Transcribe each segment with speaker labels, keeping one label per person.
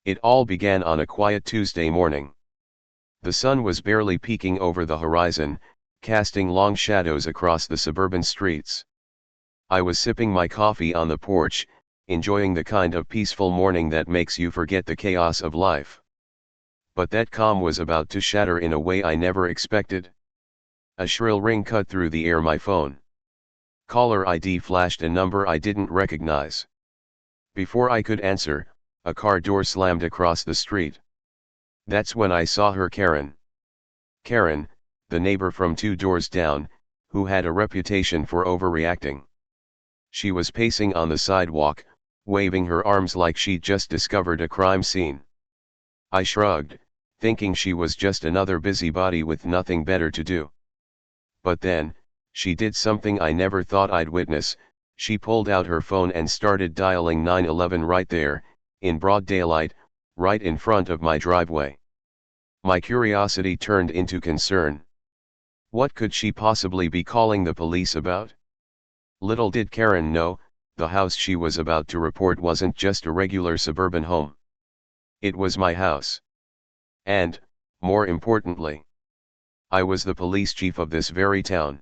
Speaker 1: It all began on a quiet Tuesday morning. The sun was barely peeking over the horizon, casting long shadows across the suburban streets. I was sipping my coffee on the porch, enjoying the kind of peaceful morning that makes you forget the chaos of life. But that calm was about to shatter in a way I never expected. A shrill ring cut through the air. My phone. Caller ID flashed, a number I didn't recognize. Before I could answer, a car door slammed across the street. That's when I saw her. Karen, the neighbor from 2 doors down, who had a reputation for overreacting. She was pacing on the sidewalk, waving her arms like she'd just discovered a crime scene. I shrugged, thinking she was just another busybody with nothing better to do. But then, she did something I never thought I'd witness. She pulled out her phone and started dialing 911 right there, in broad daylight, right in front of my driveway. My curiosity turned into concern. What could she possibly be calling the police about? Little did Karen know, the house she was about to report wasn't just a regular suburban home. It was my house. And, more importantly, I was the police chief of this very town.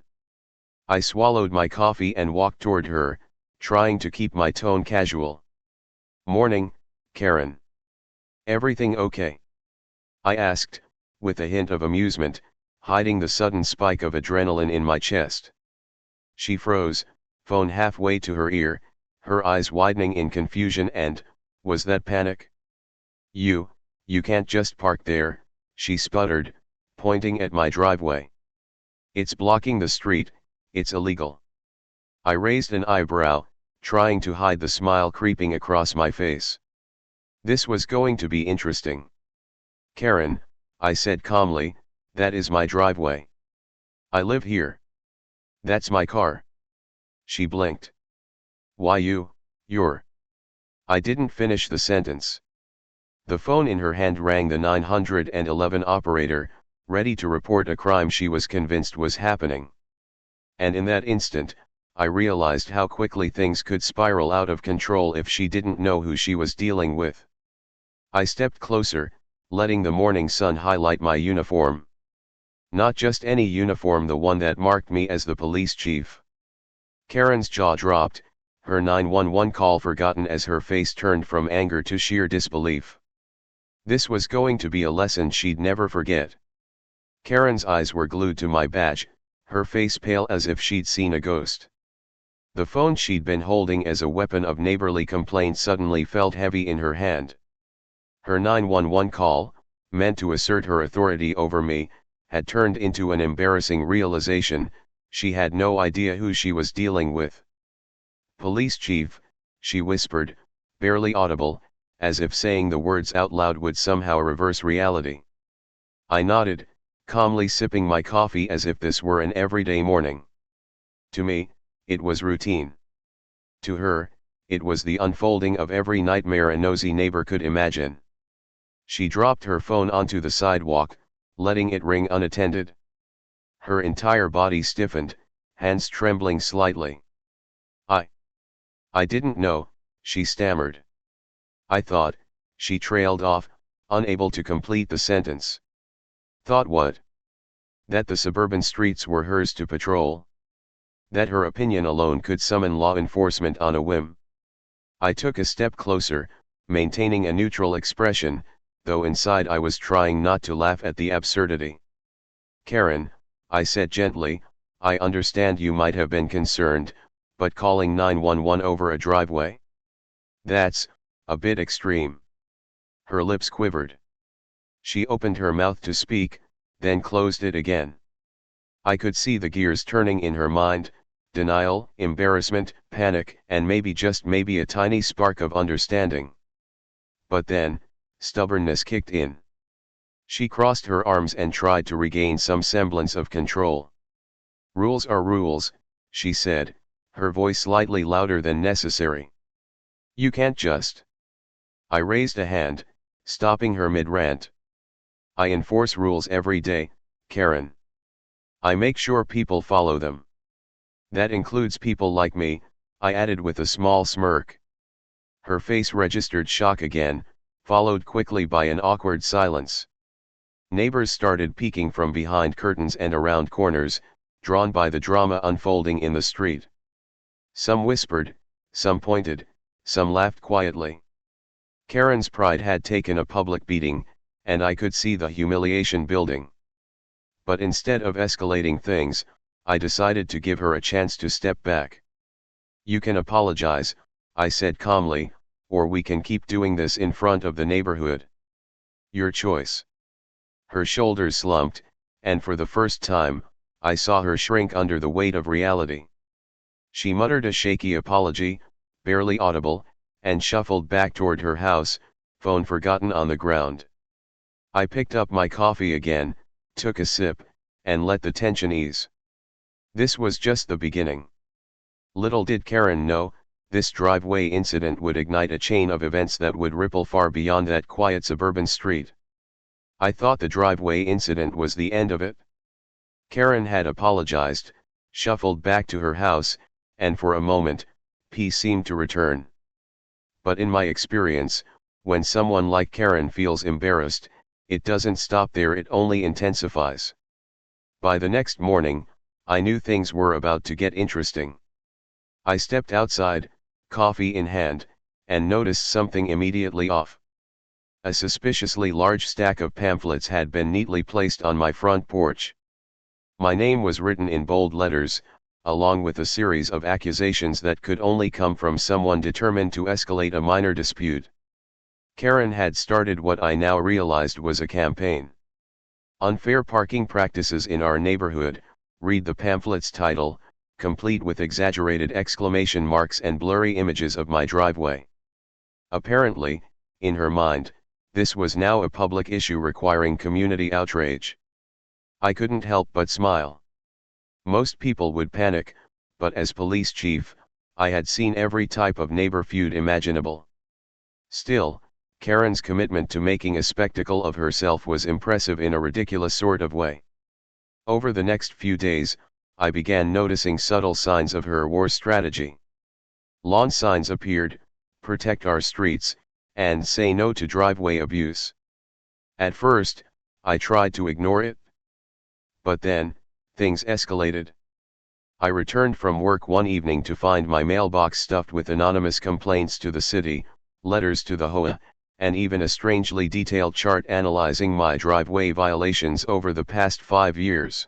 Speaker 1: I swallowed my coffee and walked toward her, trying to keep my tone casual. "Morning, Karen. Everything okay?" I asked, with a hint of amusement, hiding the sudden spike of adrenaline in my chest. She froze, phone halfway to her ear, her eyes widening in confusion. And, was that panic? You can't just park there," she sputtered, pointing at my driveway. "It's blocking the street, it's illegal." I raised an eyebrow, trying to hide the smile creeping across my face. This was going to be interesting. "Karen," I said calmly, "that is my driveway. I live here. That's my car." She blinked. "Why you're..." I didn't finish the sentence. The phone in her hand rang. The 911 operator, ready to report a crime she was convinced was happening. And in that instant, I realized how quickly things could spiral out of control if she didn't know who she was dealing with. I stepped closer, letting the morning sun highlight my uniform. Not just any uniform, the one that marked me as the police chief. Karen's jaw dropped, her 911 call forgotten as her face turned from anger to sheer disbelief. This was going to be a lesson she'd never forget. Karen's eyes were glued to my badge, her face pale as if she'd seen a ghost. The phone she'd been holding as a weapon of neighborly complaint suddenly felt heavy in her hand. Her 911 call, meant to assert her authority over me, had turned into an embarrassing realization: she had no idea who she was dealing with. "Police chief," she whispered, barely audible, as if saying the words out loud would somehow reverse reality. I nodded, calmly sipping my coffee as if this were an everyday morning. To me, it was routine. To her, it was the unfolding of every nightmare a nosy neighbor could imagine. She dropped her phone onto the sidewalk, letting it ring unattended. Her entire body stiffened, hands trembling slightly. I didn't know," she stammered. "I thought," she trailed off, unable to complete the sentence. "Thought what?" "That the suburban streets were hers to patrol. That her opinion alone could summon law enforcement on a whim." I took a step closer, maintaining a neutral expression, though inside I was trying not to laugh at the absurdity. "Karen," I said gently, "I understand you might have been concerned, but calling 911 over a driveway? That's a bit extreme." Her lips quivered. She opened her mouth to speak, then closed it again. I could see the gears turning in her mind: denial, embarrassment, panic, and maybe, just maybe, a tiny spark of understanding. But then, stubbornness kicked in. She crossed her arms and tried to regain some semblance of control. "Rules are rules," she said, her voice slightly louder than necessary. "You can't just..." I raised a hand, stopping her mid-rant. "I enforce rules every day, Karen. I make sure people follow them. That includes people like me," I added with a small smirk. Her face registered shock again, followed quickly by an awkward silence. Neighbors started peeking from behind curtains and around corners, drawn by the drama unfolding in the street. Some whispered, some pointed, some laughed quietly. Karen's pride had taken a public beating, and I could see the humiliation building. But instead of escalating things, I decided to give her a chance to step back. "You can apologize," I said calmly, "or we can keep doing this in front of the neighborhood. Your choice." Her shoulders slumped, and for the first time, I saw her shrink under the weight of reality. She muttered a shaky apology, barely audible, and shuffled back toward her house, phone forgotten on the ground. I picked up my coffee again, took a sip, and let the tension ease. This was just the beginning. Little did Karen know, this driveway incident would ignite a chain of events that would ripple far beyond that quiet suburban street. I thought the driveway incident was the end of it. Karen had apologized, shuffled back to her house, and for a moment, peace seemed to return. But in my experience, when someone like Karen feels embarrassed, it doesn't stop there, it only intensifies. By the next morning, I knew things were about to get interesting. I stepped outside, coffee in hand, and noticed something immediately off. A suspiciously large stack of pamphlets had been neatly placed on my front porch. My name was written in bold letters, along with a series of accusations that could only come from someone determined to escalate a minor dispute. Karen had started what I now realized was a campaign. "Unfair parking practices in our neighborhood," read the pamphlet's title, complete with exaggerated exclamation marks and blurry images of my driveway. Apparently, in her mind, this was now a public issue requiring community outrage. I couldn't help but smile. Most people would panic, but as police chief, I had seen every type of neighbor feud imaginable. Still, Karen's commitment to making a spectacle of herself was impressive in a ridiculous sort of way. Over the next few days, I began noticing subtle signs of her war strategy. Lawn signs appeared, "Protect our streets," and "Say no to driveway abuse." At first, I tried to ignore it. But then, things escalated. I returned from work one evening to find my mailbox stuffed with anonymous complaints to the city, letters to the HOA, and even a strangely detailed chart analyzing my driveway violations over the past 5 years.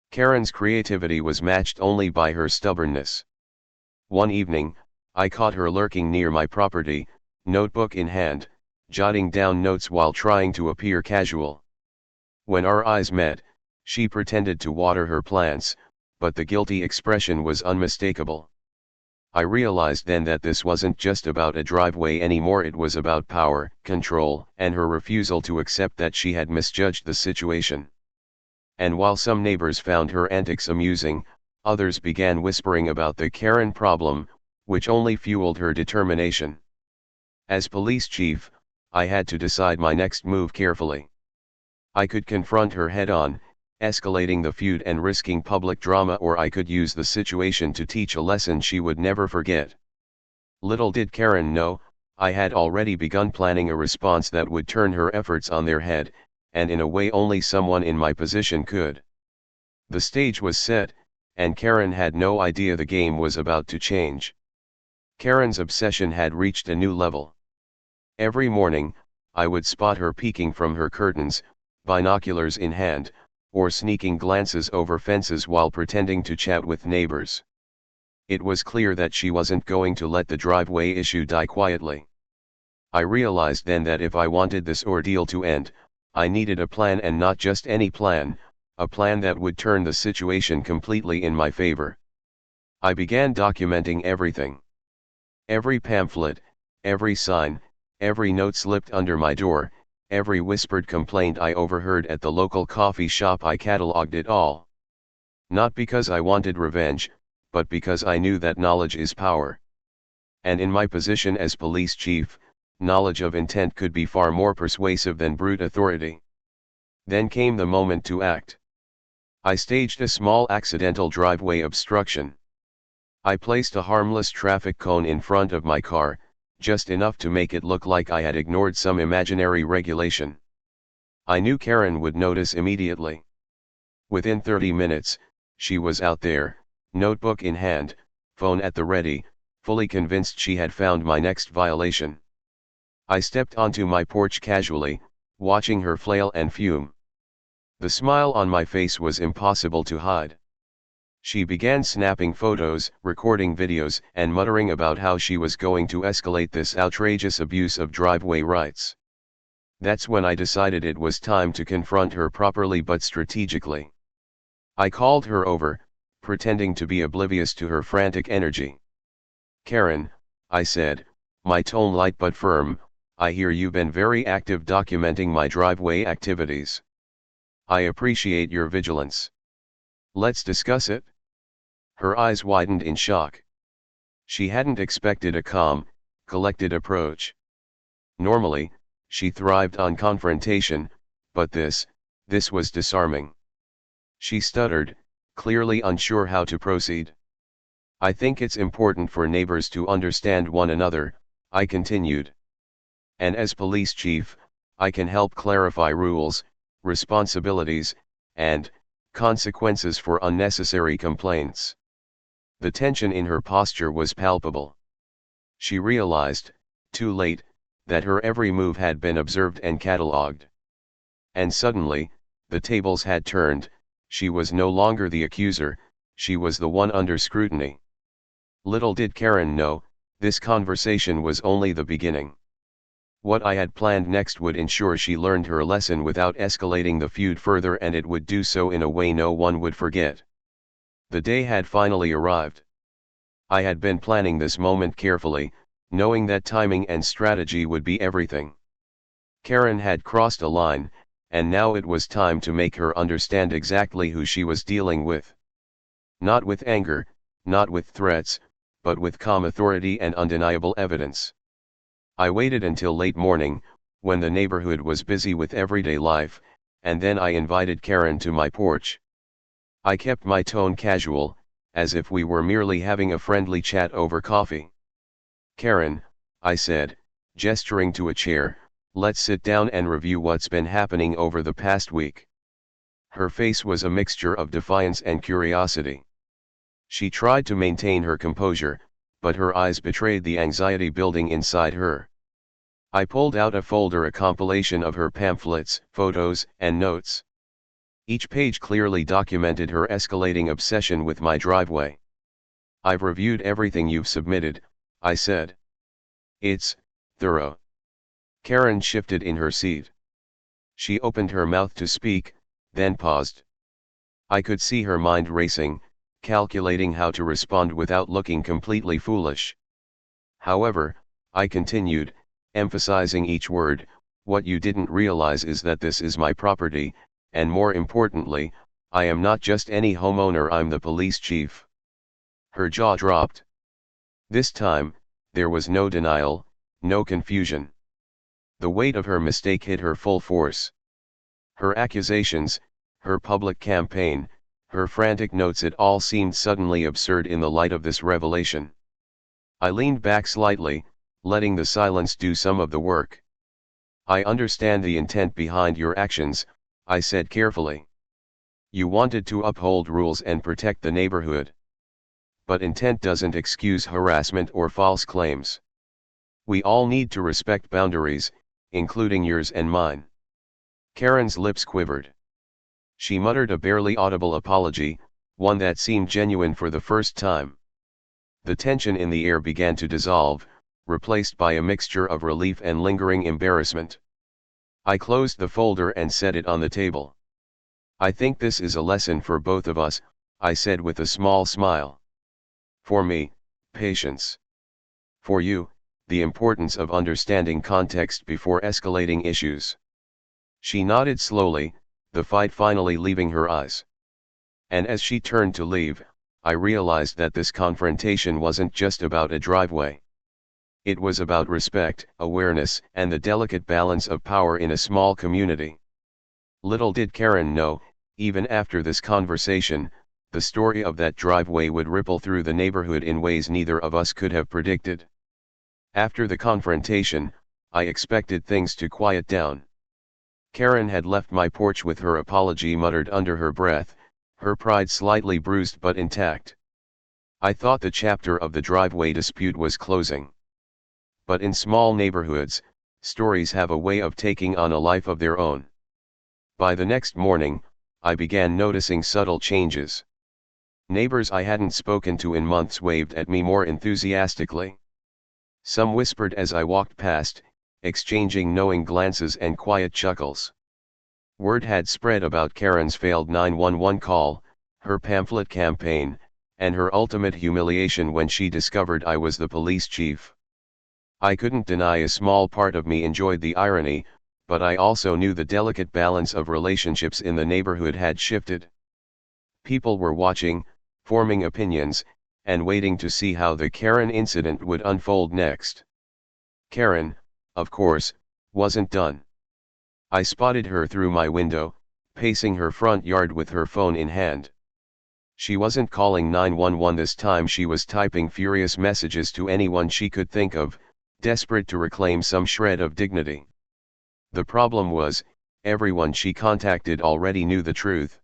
Speaker 1: Karen's creativity was matched only by her stubbornness. One evening, I caught her lurking near my property, notebook in hand, jotting down notes while trying to appear casual. When our eyes met, she pretended to water her plants, but the guilty expression was unmistakable. I realized then that this wasn't just about a driveway anymore, it was about power, control, and her refusal to accept that she had misjudged the situation. And while some neighbors found her antics amusing, others began whispering about the Karen problem, which only fueled her determination. As police chief, I had to decide my next move carefully. I could confront her head-on, escalating the feud and risking public drama, or I could use the situation to teach a lesson she would never forget. Little did Karen know, I had already begun planning a response that would turn her efforts on their head, and in a way only someone in my position could. The stage was set, and Karen had no idea the game was about to change. Karen's obsession had reached a new level. Every morning, I would spot her peeking from her curtains, binoculars in hand, or sneaking glances over fences while pretending to chat with neighbors. It was clear that she wasn't going to let the driveway issue die quietly. I realized then that if I wanted this ordeal to end, I needed a plan, and not just any plan, a plan that would turn the situation completely in my favor. I began documenting everything. Every pamphlet, every sign, every note slipped under my door, every whispered complaint I overheard at the local coffee shop. I catalogued it all. Not because I wanted revenge, but because I knew that knowledge is power. And in my position as police chief, knowledge of intent could be far more persuasive than brute authority. Then came the moment to act. I staged a small accidental driveway obstruction. I placed a harmless traffic cone in front of my car, just enough to make it look like I had ignored some imaginary regulation. I knew Karen would notice immediately. Within 30 minutes, she was out there, notebook in hand, phone at the ready, fully convinced she had found my next violation. I stepped onto my porch casually, watching her flail and fume. The smile on my face was impossible to hide. She began snapping photos, recording videos, and muttering about how she was going to escalate this outrageous abuse of driveway rights. That's when I decided it was time to confront her properly but strategically. I called her over, pretending to be oblivious to her frantic energy. "Karen," I said, my tone light but firm, "I hear you've been very active documenting my driveway activities. I appreciate your vigilance. Let's discuss it." Her eyes widened in shock. She hadn't expected a calm, collected approach. Normally, she thrived on confrontation, but this was disarming. She stuttered, clearly unsure how to proceed. "I think it's important for neighbors to understand one another," I continued. "And as police chief, I can help clarify rules, responsibilities, and consequences for unnecessary complaints." The tension in her posture was palpable. She realized, too late, that her every move had been observed and catalogued. And suddenly, the tables had turned. She was no longer the accuser, she was the one under scrutiny. Little did Karen know, this conversation was only the beginning. What I had planned next would ensure she learned her lesson without escalating the feud further, and it would do so in a way no one would forget. The day had finally arrived. I had been planning this moment carefully, knowing that timing and strategy would be everything. Karen had crossed a line, and now it was time to make her understand exactly who she was dealing with. Not with anger, not with threats, but with calm authority and undeniable evidence. I waited until late morning, when the neighborhood was busy with everyday life, and then I invited Karen to my porch. I kept my tone casual, as if we were merely having a friendly chat over coffee. "Karen," I said, gesturing to a chair, "let's sit down and review what's been happening over the past week." Her face was a mixture of defiance and curiosity. She tried to maintain her composure, but her eyes betrayed the anxiety building inside her. I pulled out a folder, a compilation of her pamphlets, photos, and notes. Each page clearly documented her escalating obsession with my driveway. "I've reviewed everything you've submitted," I said. "It's thorough." Karen shifted in her seat. She opened her mouth to speak, then paused. I could see her mind racing, calculating how to respond without looking completely foolish. "However," I continued, emphasizing each word, "what you didn't realize is that this is my property, and more importantly, I am not just any homeowner, I'm the police chief." Her jaw dropped. This time, there was no denial, no confusion. The weight of her mistake hit her full force. Her accusations, her public campaign, her frantic notes, it all seemed suddenly absurd in the light of this revelation. I leaned back slightly, letting the silence do some of the work. "I understand the intent behind your actions," I said carefully. "You wanted to uphold rules and protect the neighborhood. But intent doesn't excuse harassment or false claims. We all need to respect boundaries, including yours and mine." Karen's lips quivered. She muttered a barely audible apology, one that seemed genuine for the first time. The tension in the air began to dissolve, replaced by a mixture of relief and lingering embarrassment. I closed the folder and set it on the table. "I think this is a lesson for both of us," I said with a small smile. "For me, patience. For you, the importance of understanding context before escalating issues." She nodded slowly, the fight finally leaving her eyes. And as she turned to leave, I realized that this confrontation wasn't just about a driveway. It was about respect, awareness, and the delicate balance of power in a small community. Little did Karen know, even after this conversation, the story of that driveway would ripple through the neighborhood in ways neither of us could have predicted. After the confrontation, I expected things to quiet down. Karen had left my porch with her apology muttered under her breath, her pride slightly bruised but intact. I thought the chapter of the driveway dispute was closing. But in small neighborhoods, stories have a way of taking on a life of their own. By the next morning, I began noticing subtle changes. Neighbors I hadn't spoken to in months waved at me more enthusiastically. Some whispered as I walked past, exchanging knowing glances and quiet chuckles. Word had spread about Karen's failed 911 call, her pamphlet campaign, and her ultimate humiliation when she discovered I was the police chief. I couldn't deny a small part of me enjoyed the irony, but I also knew the delicate balance of relationships in the neighborhood had shifted. People were watching, forming opinions, and waiting to see how the Karen incident would unfold next. Karen, of course, wasn't done. I spotted her through my window, pacing her front yard with her phone in hand. She wasn't calling 911 this time, she was typing furious messages to anyone she could think of, desperate to reclaim some shred of dignity. The problem was, everyone she contacted already knew the truth.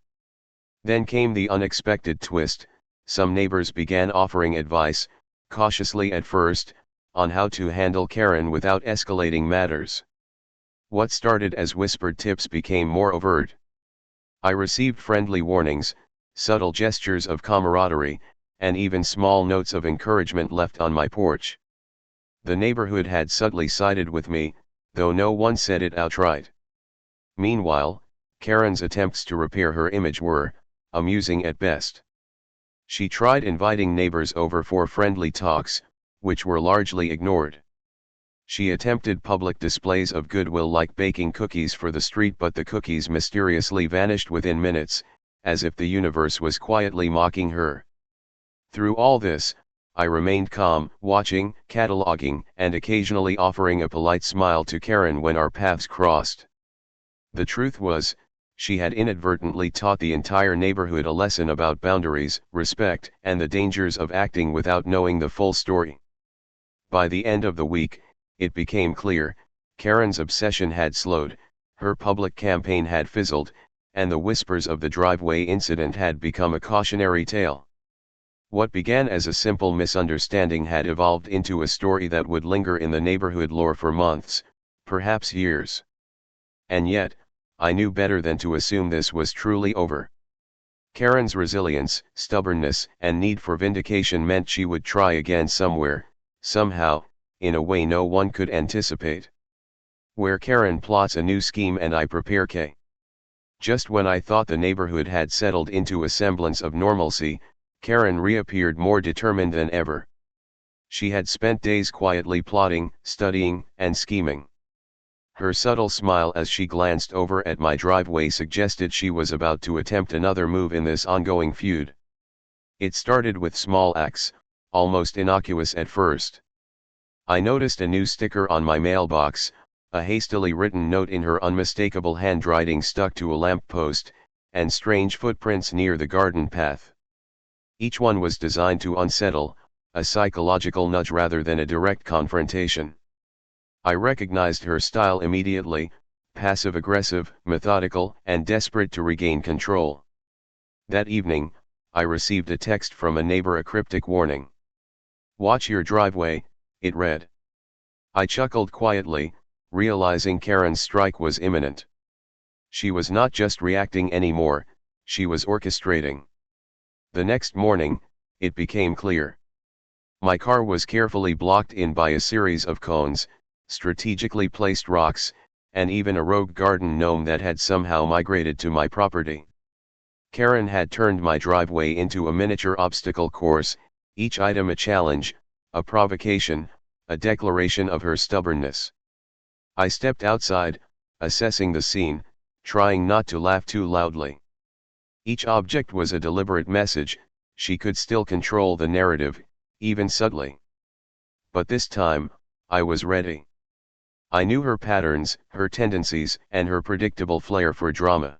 Speaker 1: Then came the unexpected twist. Some neighbors began offering advice, cautiously at first, on how to handle Karen without escalating matters. What started as whispered tips became more overt. I received friendly warnings, subtle gestures of camaraderie, and even small notes of encouragement left on my porch. The neighborhood had subtly sided with me, though no one said it outright. Meanwhile, Karen's attempts to repair her image were amusing at best. She tried inviting neighbors over for friendly talks, which were largely ignored. She attempted public displays of goodwill like baking cookies for the street, but the cookies mysteriously vanished within minutes, as if the universe was quietly mocking her. Through all this, I remained calm, watching, cataloging, and occasionally offering a polite smile to Karen when our paths crossed. The truth was, she had inadvertently taught the entire neighborhood a lesson about boundaries, respect, and the dangers of acting without knowing the full story. By the end of the week, it became clear, Karen's obsession had slowed, her public campaign had fizzled, and the whispers of the driveway incident had become a cautionary tale. What began as a simple misunderstanding had evolved into a story that would linger in the neighborhood lore for months, perhaps years. And yet, I knew better than to assume this was truly over. Karen's resilience, stubbornness, and need for vindication meant she would try again somewhere, somehow, in a way no one could anticipate. Where Karen plots a new scheme and I prepare K. Just when I thought the neighborhood had settled into a semblance of normalcy, Karen reappeared more determined than ever. She had spent days quietly plotting, studying, and scheming. Her subtle smile as she glanced over at my driveway suggested she was about to attempt another move in this ongoing feud. It started with small acts, almost innocuous at first. I noticed a new sticker on my mailbox, a hastily written note in her unmistakable handwriting stuck to a lamppost, and strange footprints near the garden path. Each one was designed to unsettle, a psychological nudge rather than a direct confrontation. I recognized her style immediately, passive-aggressive, methodical, and desperate to regain control. That evening, I received a text from a neighbor, a cryptic warning. "Watch your driveway," it read. I chuckled quietly, realizing Karen's strike was imminent. She was not just reacting anymore, she was orchestrating. The next morning, it became clear. My car was carefully blocked in by a series of cones, strategically placed rocks, and even a rogue garden gnome that had somehow migrated to my property. Karen had turned my driveway into a miniature obstacle course, each item a challenge, a provocation, a declaration of her stubbornness. I stepped outside, assessing the scene, trying not to laugh too loudly. Each object was a deliberate message, she could still control the narrative, even subtly. But this time, I was ready. I knew her patterns, her tendencies, and her predictable flair for drama.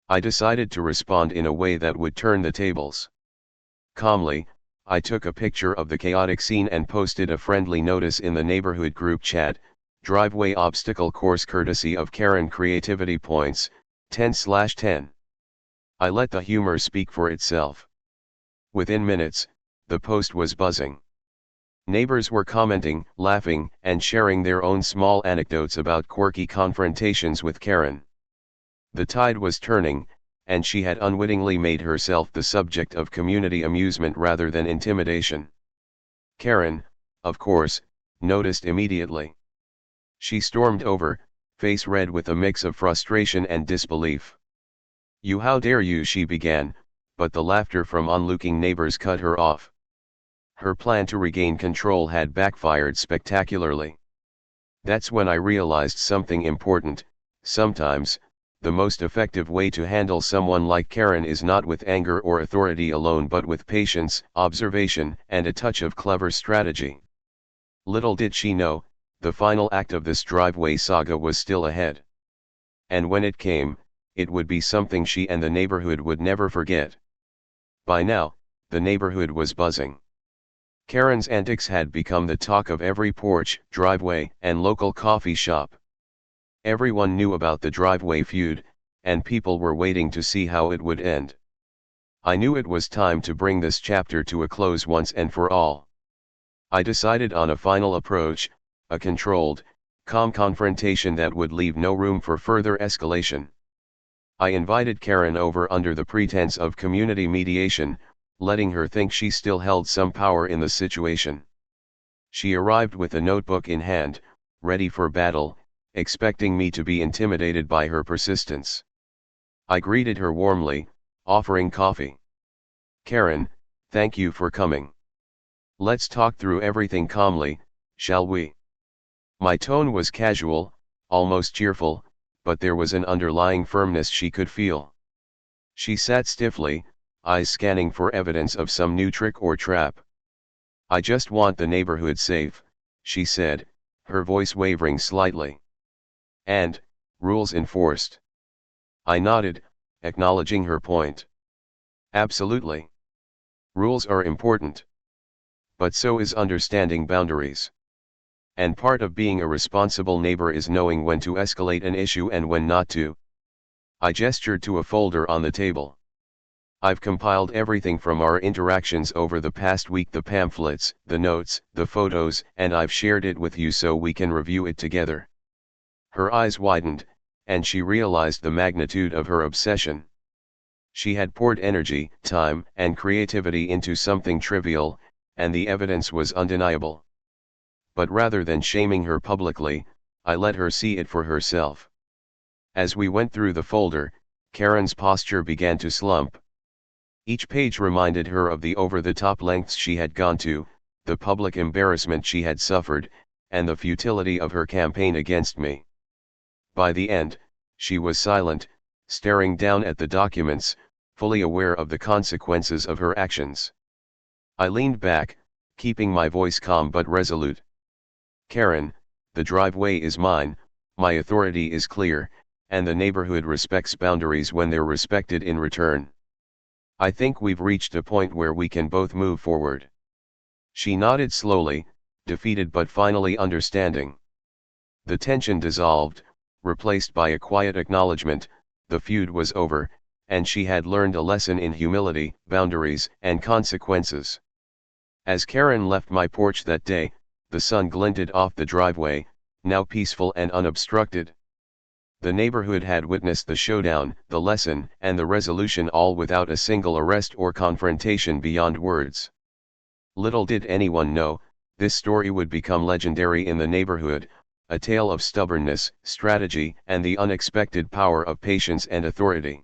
Speaker 1: I decided to respond in a way that would turn the tables. Calmly, I took a picture of the chaotic scene and posted a friendly notice in the neighborhood group chat: driveway obstacle course courtesy of Karen, creativity points, 10/10. I let the humor speak for itself. Within minutes, the post was buzzing. Neighbors were commenting, laughing, and sharing their own small anecdotes about quirky confrontations with Karen. The tide was turning, and she had unwittingly made herself the subject of community amusement rather than intimidation. Karen, of course, noticed immediately. She stormed over, face red with a mix of frustration and disbelief. "You, how dare you," she began, but the laughter from onlooking neighbors cut her off. Her plan to regain control had backfired spectacularly. That's when I realized something important: sometimes, the most effective way to handle someone like Karen is not with anger or authority alone, but with patience, observation, and a touch of clever strategy. Little did she know, the final act of this driveway saga was still ahead. And when it came, it would be something she and the neighborhood would never forget. By now, the neighborhood was buzzing. Karen's antics had become the talk of every porch, driveway, and local coffee shop. Everyone knew about the driveway feud, and people were waiting to see how it would end. I knew it was time to bring this chapter to a close once and for all. I decided on a final approach, a controlled, calm confrontation that would leave no room for further escalation. I invited Karen over under the pretense of community mediation, letting her think she still held some power in the situation. She arrived with a notebook in hand, ready for battle, expecting me to be intimidated by her persistence. I greeted her warmly, offering coffee. "Karen, thank you for coming. Let's talk through everything calmly, shall we?" My tone was casual, almost cheerful, but there was an underlying firmness she could feel. She sat stiffly, eyes scanning for evidence of some new trick or trap. "I just want the neighborhood safe," she said, her voice wavering slightly. "And rules enforced." I nodded, acknowledging her point. "Absolutely. Rules are important. But so is understanding boundaries. And part of being a responsible neighbor is knowing when to escalate an issue and when not to." I gestured to a folder on the table. "I've compiled everything from our interactions over the past week, the pamphlets, the notes, the photos, and I've shared it with you so we can review it together." Her eyes widened, and she realized the magnitude of her obsession. She had poured energy, time, and creativity into something trivial, and the evidence was undeniable. But rather than shaming her publicly, I let her see it for herself. As we went through the folder, Karen's posture began to slump. Each page reminded her of the over-the-top lengths she had gone to, the public embarrassment she had suffered, and the futility of her campaign against me. By the end, she was silent, staring down at the documents, fully aware of the consequences of her actions. I leaned back, keeping my voice calm but resolute. "Karen, the driveway is mine, my authority is clear, and the neighborhood respects boundaries when they're respected in return. I think we've reached a point where we can both move forward." She nodded slowly, defeated but finally understanding. The tension dissolved, replaced by a quiet acknowledgement: the feud was over, and she had learned a lesson in humility, boundaries, and consequences. As Karen left my porch that day, the sun glinted off the driveway, now peaceful and unobstructed. The neighborhood had witnessed the showdown, the lesson, and the resolution, all without a single arrest or confrontation beyond words. Little did anyone know, this story would become legendary in the neighborhood, a tale of stubbornness, strategy, and the unexpected power of patience and authority.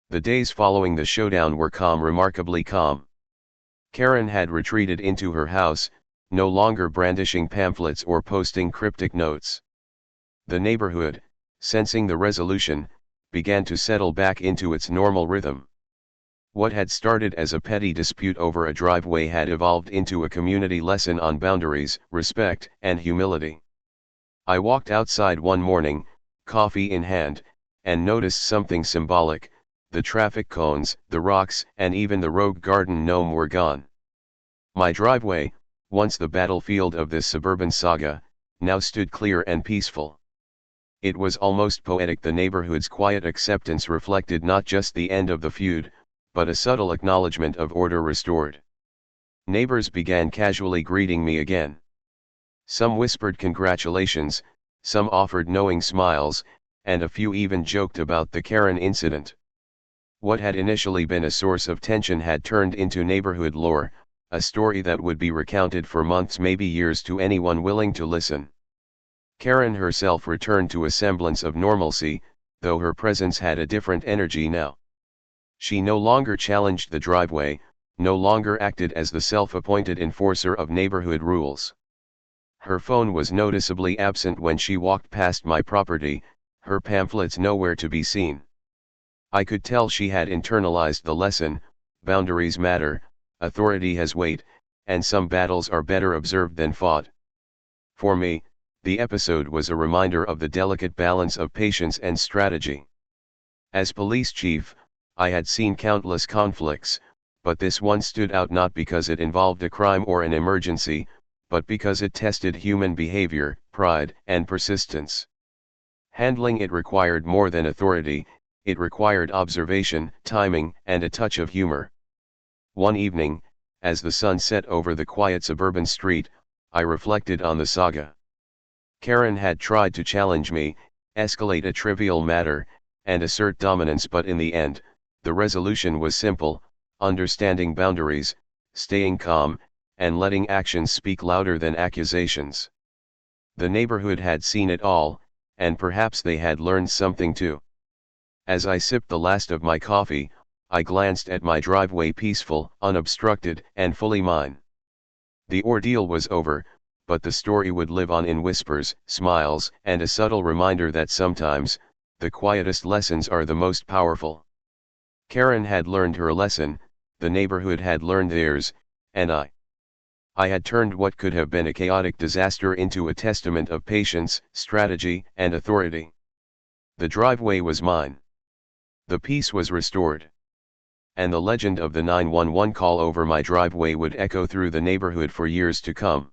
Speaker 1: The days following the showdown were calm, remarkably calm. Karen had retreated into her house, no longer brandishing pamphlets or posting cryptic notes. The neighborhood, sensing the resolution, began to settle back into its normal rhythm. What had started as a petty dispute over a driveway had evolved into a community lesson on boundaries, respect, and humility. I walked outside one morning, coffee in hand, and noticed something symbolic: the traffic cones, the rocks, and even the rogue garden gnome were gone. My driveway, once the battlefield of this suburban saga, now stood clear and peaceful. It was almost poetic. The neighborhood's quiet acceptance reflected not just the end of the feud, but a subtle acknowledgement of order restored. Neighbors began casually greeting me again. Some whispered congratulations, some offered knowing smiles, and a few even joked about the Karen incident. What had initially been a source of tension had turned into neighborhood lore, a story that would be recounted for months, maybe years, to anyone willing to listen. Karen herself returned to a semblance of normalcy, though her presence had a different energy now. She no longer challenged the driveway, no longer acted as the self-appointed enforcer of neighborhood rules. Her phone was noticeably absent when she walked past my property, her pamphlets nowhere to be seen. I could tell she had internalized the lesson: boundaries matter, authority has weight, and some battles are better observed than fought. For me, the episode was a reminder of the delicate balance of patience and strategy. As police chief, I had seen countless conflicts, but this one stood out not because it involved a crime or an emergency, but because it tested human behavior, pride, and persistence. Handling it required more than authority, it required observation, timing, and a touch of humor. One evening, as the sun set over the quiet suburban street, I reflected on the saga. Karen had tried to challenge me, escalate a trivial matter, and assert dominance, but in the end, the resolution was simple: understanding boundaries, staying calm, and letting actions speak louder than accusations. The neighborhood had seen it all, and perhaps they had learned something too. As I sipped the last of my coffee, I glanced at my driveway, peaceful, unobstructed, and fully mine. The ordeal was over, but the story would live on in whispers, smiles, and a subtle reminder that sometimes, the quietest lessons are the most powerful. Karen had learned her lesson, the neighborhood had learned theirs, and I had turned what could have been a chaotic disaster into a testament of patience, strategy, and authority. The driveway was mine. The peace was restored. And the legend of the 911 call over my driveway would echo through the neighborhood for years to come.